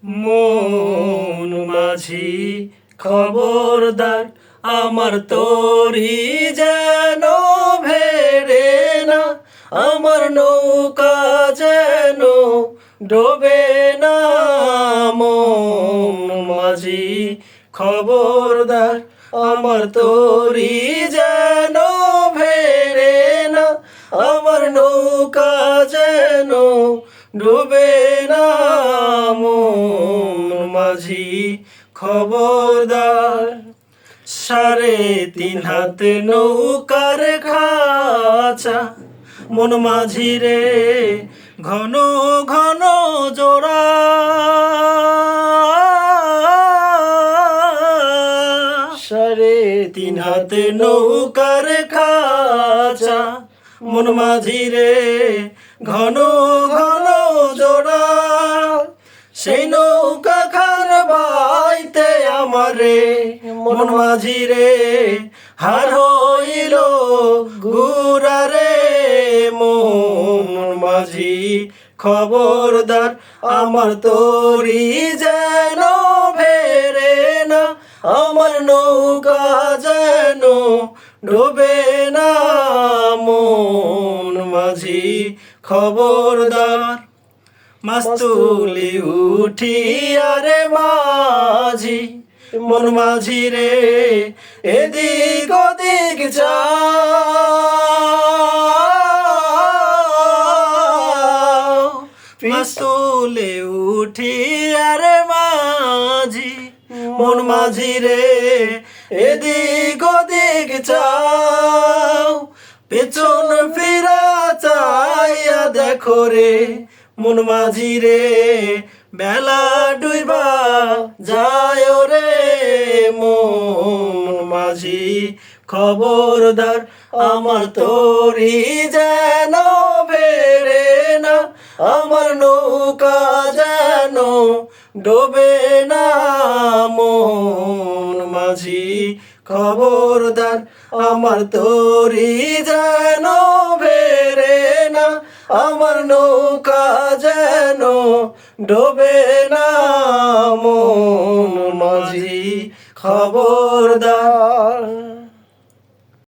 মন মাঝি খবরদার, আমার তরি যেন ভেড়ে না, আমার নৌকা যেন ডোবে না। মন মাঝি খবরদার, আমার তরি যেন ভেড়ে না, আমার নৌকা যেন ডুবে না। মন মাঝি খবরদার। 3.5 হাত নৌকার খাঁচা, মন মাঝি রে ঘন ঘন জোড়া। 3.5 হাত নৌকার খাঁচা, মন মাঝি রে ঘন ঘন জোড়া। সেই নৌকা খান বাইতে আমারে মন মাঝি রে হার হইল গুড়া রে। মন মাঝি খবরদার, আমার তরি যেন ভেড়ে না, আমার নৌকা যেন ডোবে না। মন মাঝি খবরদার। মাছ তুলি উঠি আরে মাঝি, মন মাঝি রে এদিক ওদিক যাও। মাছ তুলি উঠি আরে মাঝি, মন মাঝি রে এদিক ওদিক যাও। পেছন ফিরা চাইয়া দেখো রে মন মাঝি রে বেলা ডুইবা যায় রে। মন মাঝি খবরদার, আমার তরি যেন ভেড়ে না, আমার নৌকা যেন ডোবে না। মন মাঝি খবরদার, আমার তরি যেন ভেড়ে না, আমার নৌকা যেন ডোবে না। মন মাঝি খবরদার।